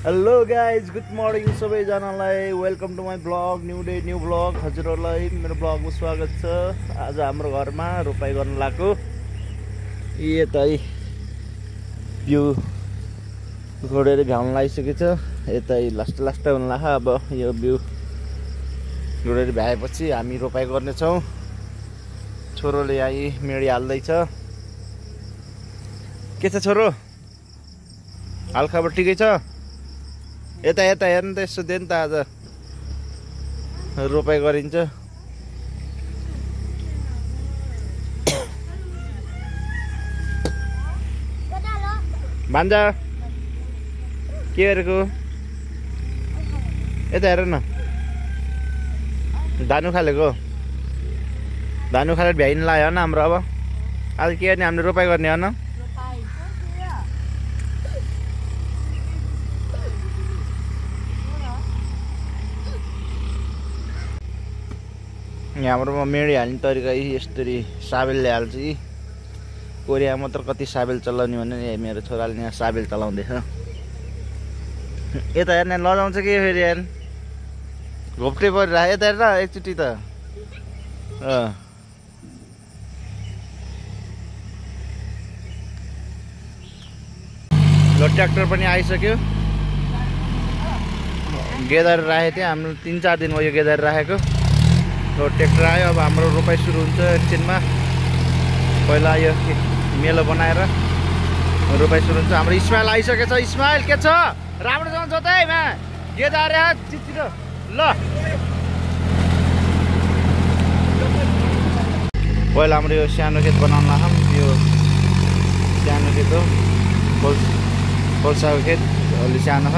Hello guys, good morning सबैजनालाई। Welcome to my vlog, new day new vlog. हजुरहरूलाई मेरो ब्लगमा स्वागत छ। आज हाम्रो घरमा रोपाइ गर्न लाग्यो। यता बिउ गोडेर भ्याउन लागिसकेको छ। यता लास्ट हुन लाग्यो। अब यो बिउ गोडेर भ्याएपछि हामी रोपाइ गर्नेछौँ। छोरोले यहाँ मेडी हाल्दैछ। के छ छोरो, हालखबर ठिकै छ? यता हेर्नु त, यसो दे नि त। आज रोपाइ गरिन्छ। भान्जा के गरेको? यता हेर न, धानु खालेको। धानु खाले भ्याइन लाग्यो न हाम्रो। अब आज के गर्ने? हामीले रोपाइ गर्ने हो न। हाम्रोमा मेडी हाल्ने तरिका यसरी साबेलले हाल्छ। कोरिया मात्र कति साबेल चलाउने भने मेरो छोराले यहाँ साबेल चलाउँदैछ। यता हेर्ने लजाउँछ कि फेरि हेर, घोप्टे परिरहेको। यता हेर एकचोटि त। ल, ट्र्याक्टर पनि आइसक्यो। गेदार राखेको थियो हाम्रो, 3-4 दिन भयो गेदार राखेको। ट्र्याक्टर आयो। अब हाम्रो रोपाइ सुरु हुन्छ एकछिनमा। पहिला यो मेलो बनाएर रोपाइ सुरु हुन्छ। हाम्रो इस्माइल आइसकेको छ। इस्माइल के छ? राम्रोसँग जोत है मा, गेदार छिटो। ल, पहिला हाम्रो यो सानो खेत बनाउन लाग्छौँ। यो सानो खेत हो, खोल्साको खेत अलि सानो छ।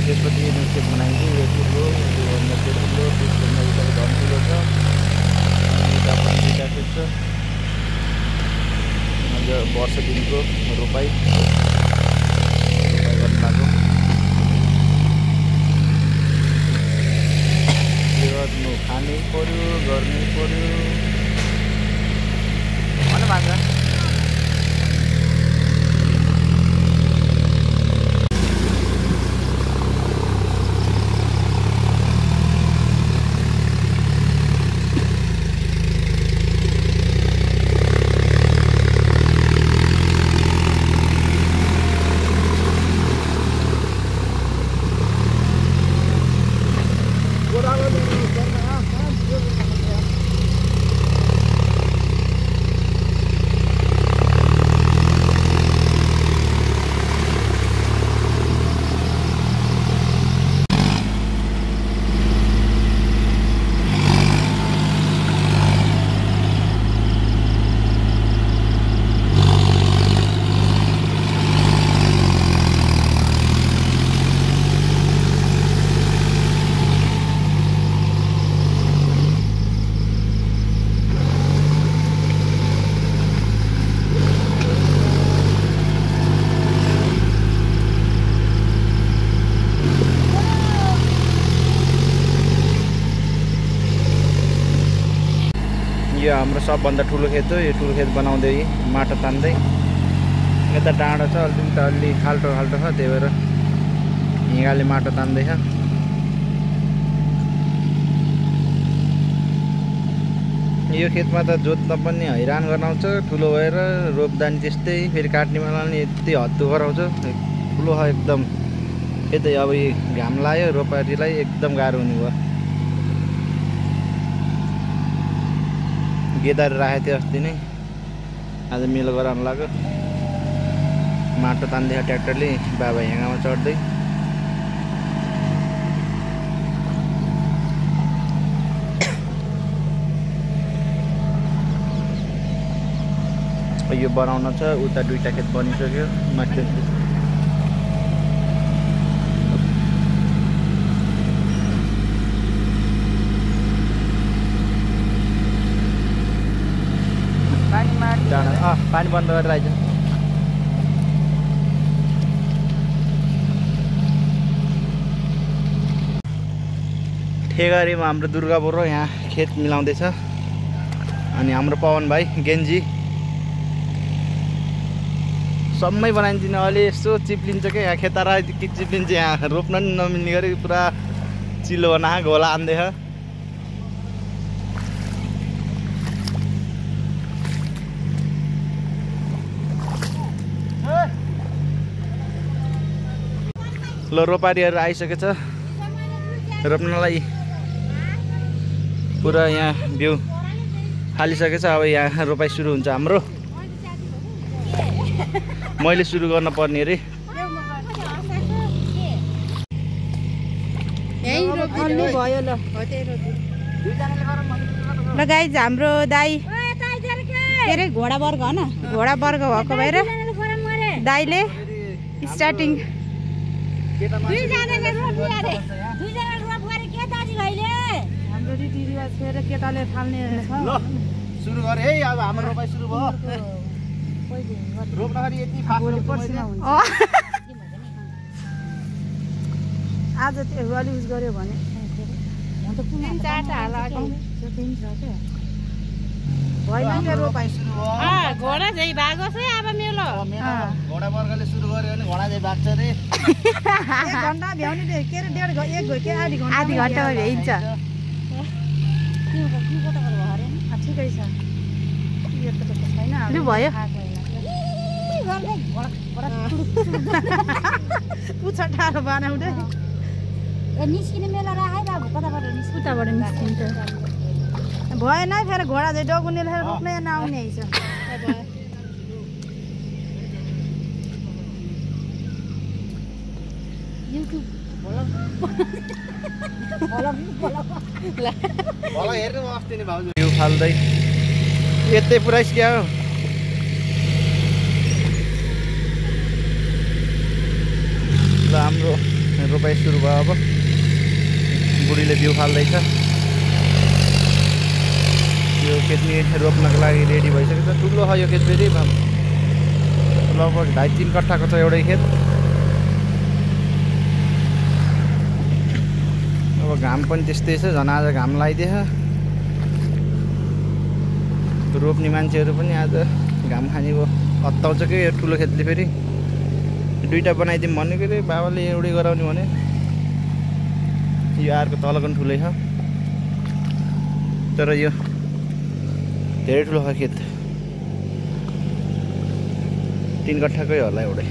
त्यसपछि यो खेत बनाइन्छ। यो ठुलो, योभन्दा ठुलो, त्यसभन्दा उता झन् ठुलो छ। यता पनि 2टा खेत छ। आज वर्ष दिनको रोपाइ गर्न लाग्यो। गर्नु खानै पर्यो, गर्नै पर्यो भने भन्छ। यो हाम्रो सबभन्दा ठुलो खेत हो। यो ठुलो खेत बनाउँदै माटो तान्दै। यता डाँडो छ, अलि खाल्टो छ, त्यही भएर हिँगाले माटो तान्दैछ। यो खेतमा त जोत्न पनि हैरान गराउँछ। ठुलो भएर रोप्दानी त्यस्तै, फेरि काट्ने बेलामा यति हत्तु गराउँछ। ठुलो छ एकदम। यतै अब यो घाम लाग्यो, रोपारीलाई एकदम गाह्रो हुने भयो। गेदार राखेको थियो अस्ति नै, आज मेलो गराउनु लाग्यो। माटो तान्दैछ ट्र्याक्टरले, बाबा हेँगामा चढ्दै। यो बनाउन छ। उता 2टा खेत बनिसक्यो। माथि पानी बन्द गरेर आइज। ठेगारीमा हाम्रो दुर्गा बोरो यहाँ खेत मिलाउँदैछ। अनि हाम्रो पवन भाइ गेन्जी सम्मै बनाइदिनु अहिले यसो चिप्लिन्छ क्या यहाँ खेतारा के चिप्लिन्छ यहाँ रोप्न नि नमिल्ने गरी पुरा चिलो बना घोला आन्दैछ ल रोपारीहरू आइसकेछ रोप्नलाई पुरा यहाँ बिउ हालिसकेछ अब यहाँ रोपाइ सुरु हुन्छ हाम्रो मैले सुरु गर्न पर्ने अरे ल गाइज हाम्रो दाई के अरे घोडा वर्ग हो न घोडा वर्ग भएको भएर दाईले स्टार्टिङ हाम्रो रीतिरिवाज फेरि केटाले थाल्ने ल सुरु गरे है अब हाम्रो रोपाइ सुरु भयो रोप्दाखेरि यति आज त्यो अलि उस गऱ्यो भने घोडा चाहिँ भागो छ अब मेलो घोडा वर्गले सुरु गर्यो भने घोडा चाहिँ भाग्छ रे 1 घण्टा भ्याउने के अरे 1.5 आधी घण्टामा भ्याइन्छ ठिकै छ लु भयो पुछ टाढो बनाउँदै निस्किने मेला राखे बाबु कताबाट उताबाट निस्किन्छ भएन फेरि घोडा चाहिँ डगुनेले फेरि रोक्नै नआउने हैछ युट्युब होला हेर्नु अस्ति नि भाउजू यो फाल्दै यतै पुराइस क्या हो ल हाम्रो रोपाइ सुरु भयो अब बुढीले बिउ फाल्दैछ यो खेत रोप्नको लागि रेडी भइसकेको छ ठुलो छ यो खेत फेरि लगभग 2.5-3 कट्ठाको छ एउटै खेत अब घाम पनि त्यस्तै छ झन् आज घाम लगाइदिएछ रोप्ने मान्छेहरू पनि आज घाम खाने भयो हत्ताउँछ कि यो ठुलो खेतले फेरि दुईटा बनाइदिउँ भनेको रे बाबाले एउटै गराउने भने यो अर्को तलको पनि ठुलै छ तर यो धेरै ठुलो छ खेत 3 कट्ठाकै होला एउटै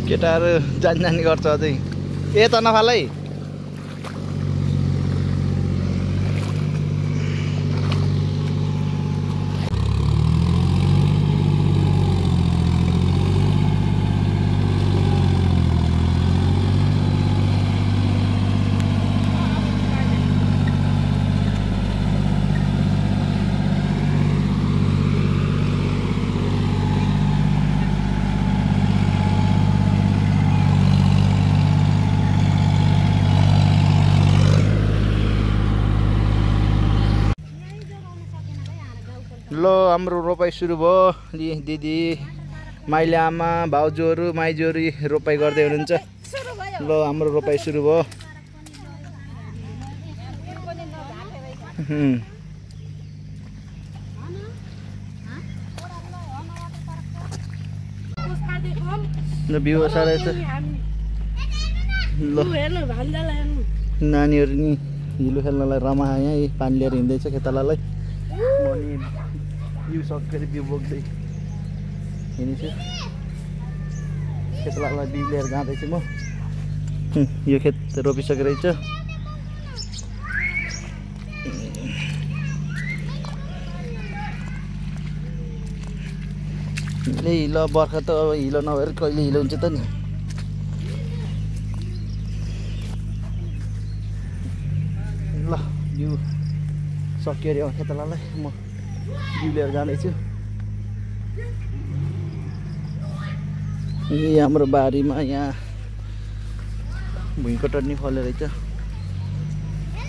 केटाहरू जानी गर्छ अझै ए त नफाल है लो हाम्रो रोपाइ सुरु भयो दिदी माइली आमा भाउजूहरू माइजूहरू रोपाइ गर्दै हुनुहुन्छ ल हाम्रो रोपाइ सुरु भयो ल बिउ सारै छ ल नानीहरू नि हिलो खेल्नलाई रमायो यहाँ पानी लिएर हिँड्दैछ खेतालालाई बिउ सकेर बिउ बोक्दै हिँड्छु खेतालालाई बिउ लिएर जाँदैछु म यो खेत रोपिसकेको रहेछ हिलो बर्खा त अब हिलो नभएर कहिले हिलो हुन्छ त नि ल बिउ सक्यो अरे खेतालालाई म बिउ लिएर जाँदैछु यही हाम्रो बारीमा यहाँ भुइँकटर नि फले रहेछ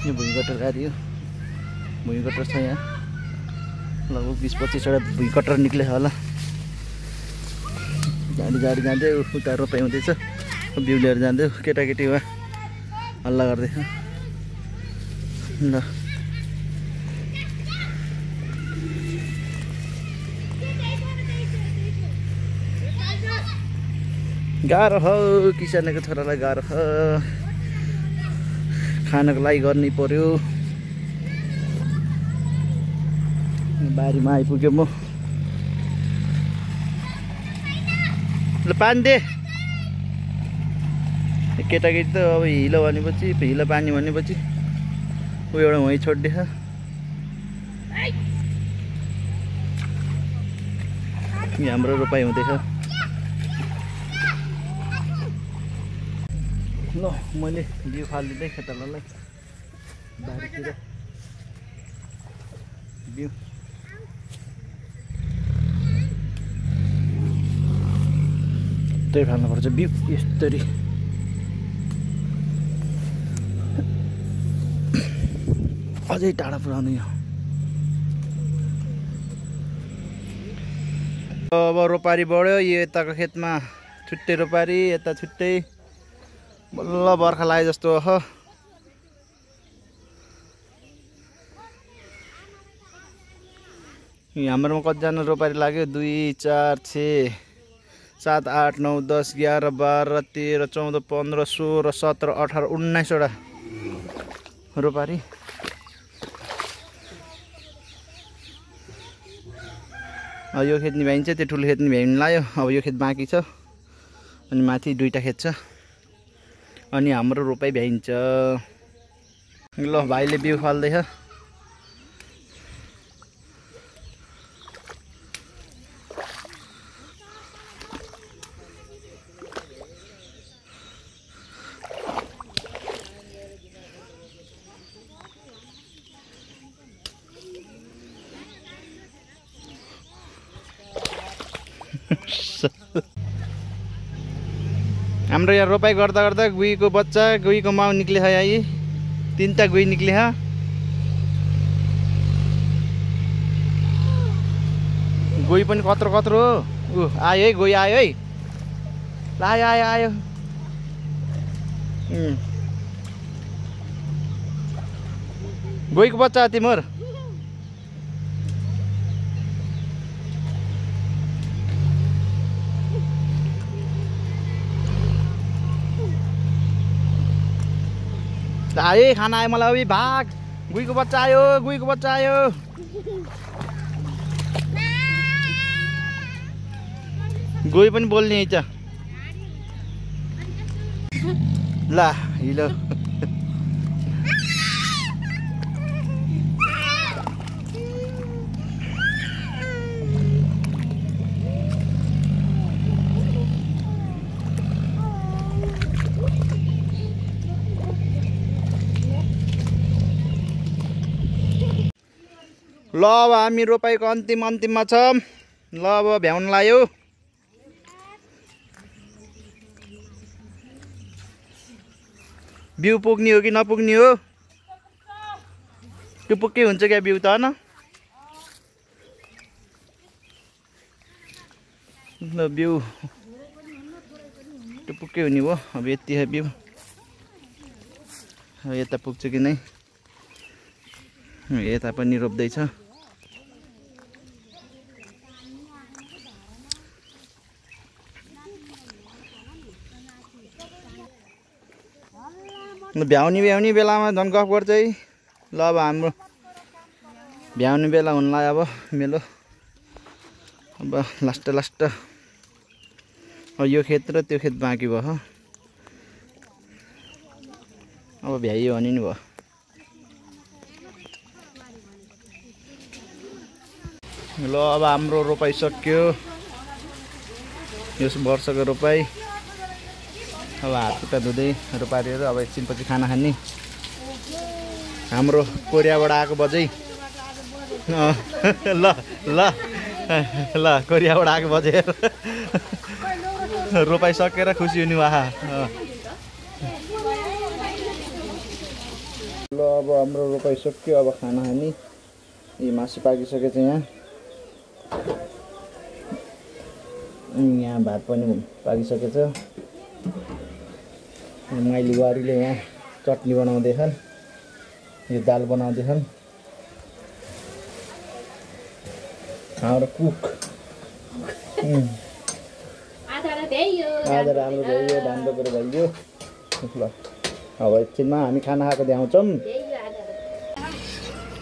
यो भुइँकटर गाडी हो भुइँ कटर छ यहाँ लगभग 20-25 वटा भुइँ कटर निक्लेछ होला गाडी जाँदै उता रोपाइ हुँदैछ बिउ लिएर जाँदै केटाकेटी वा हल्ला गर्दैछ ल गाह्रो हो किसानको छोरालाई गाह्रो हो खानको लागि गर्नै पर्यो बारीमा आइपुग्यो म ल पानी दे केटाकेटी त अब हिलो भनेपछि हिलो पानी भनेपछि ऊ एउटा वहीँ छोडिदिएछ हाम्रो रोपाइ हुँदैछ ल मैले बिउ फालिदिँदै खेतालालाई बारीतिर बिउ त्यही फाल्नुपर्छ बिउ यसरी अझै टाढा पुऱ्याउनु यो अब रोपारी बढ्यो यो यताको खेतमा छुट्टै रोपारी यता छुट्टै बल्ल बर्खा लागे जस्तो हो हाम्रोमा कतिजना रोपारी लाग्यो 2 4 6 7 8 9 10 11 12 13 14 15 16 17 18 19 वटा रोपारी यो खेत निभाइन्छ त्यो ठुलो खेत निभाइनु लाग्यो अब यो खेत बाँकी छ अनि माथि 2टा खेत छ अनि हाम्रो रोपाइ भ्याइन्छ ल भाइले बिउ फाल्दैछ हाम्रो यहाँ रोपाइ गर्दा गर्दा गुईको बच्चा गुईको माउ निक्ले है यही 3टा गुई निक्ले है गुई पनि कत्रो कत्रो उ आयो है गुई आयो है ल आयो आयो आयो गुईको बच्चा तिम्रो आयो खाना आयो मलाई अभी भाग गुईको बच्चा आयो गुईको बच्चा आयो गुई पनि बोल्ने छ ल हिलो ल अब हामी रोपाइको अन्तिममा छौँ ल अब भ्याउन लाग्यो बिउ पुग्ने हो कि नपुग्ने हो त्यो पुग्कै हुन्छ क्या बिउ त हैन ल बिउ त्यो पुग्कै हुने हो अब यति है बिउ यता पुग्छ कि नै यता पनि रोप्दैछ भ्याउने बेलामा झन् गफ गर्छ है ल अब हाम्रो भ्याउने बेला हुनलाई अब मेलो अब लास्ट अब यो खेत र त्यो खेत बाँकी भयो अब भ्याइयो भने नि भयो ल अब हाम्रो रोपाइ सक्यो यस वर्षको रोपाइ अब हात खुट्टा धुँदै रोपारीहरू अब एकछिनपछि खाना खाने हाम्रो कोरियाबाट आएको बजै ल ल ल कोरियाबाट आएको बजे रोपाइ सकेर खुसी हुने वाह ल अब हाम्रो रोपाइ सक्यो अब खाना खाने यी मासु पाकिसकेछ यहाँ। यहाँ भात पनि पाकिसकेछ। माइली बुहारीले यहाँ चटनी बनाउँदैछन्, यो दाल बनाउँदैछन्। हाम्रो कुक आधा राम्रो भयो, राम्रो कुरो भइयो। ल अब एकछिनमा हामी खाना खाएको देखाउँछौँ।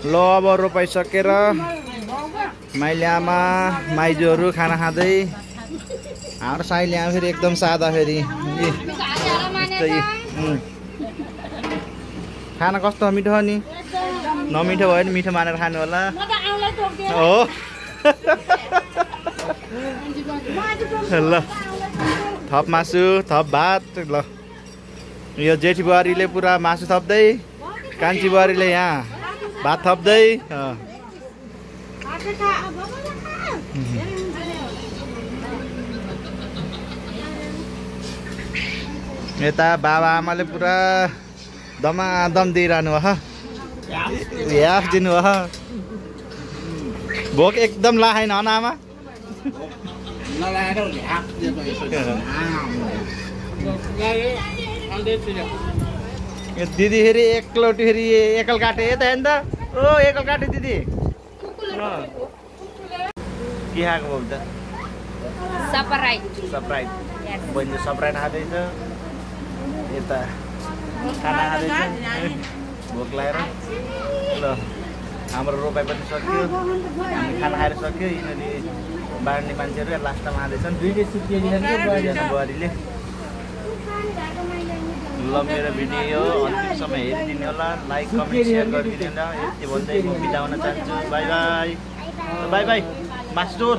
ल अब रोपाइसकेर माइली आमा माइजूहरू खाना खाँदै, हाम्रो साइली आमा फेरि एकदम सादा फेरि खाना कस्तो मिठो हो नि? नमिठो भयो नि मिठो मानेर खानु होला। हो ल थप मासु थप भात। ल यो जेठी बुहारीले पुरा मासु थप्दै, कान्छी बुहारीले यहाँ भात थप्दै। यता बाबा आमाले पुरा दमादम दिइरहनु भयो, ह्याफ दिनु भयो। भोक एकदम लागेन हन आमा? दिदी फेरि एकलौटी फेरि एकल काटे त हेर्नु त। ओ एकल काटे दिदी के खाएको भयो त? सपराइट बहिनीले सपराइट खाँदैछ, यता खाना खाँदैछ भोक लागेर। ल हाम्रो रोपाइ पनि सक्यो, हामी खाना खाएर सक्यो। यिनीहरूले बाँड्ने मान्छेहरू लास्टमा खाँदैछन् बुहारीले। ल मेरो भिडियो अन्तिमसम्म हेरिदिनु होला, लाइक कमेन्ट सेयर गरिदिनु होला। यति भन्दै म बिदा हुन चाहन्छु। By by by by. Master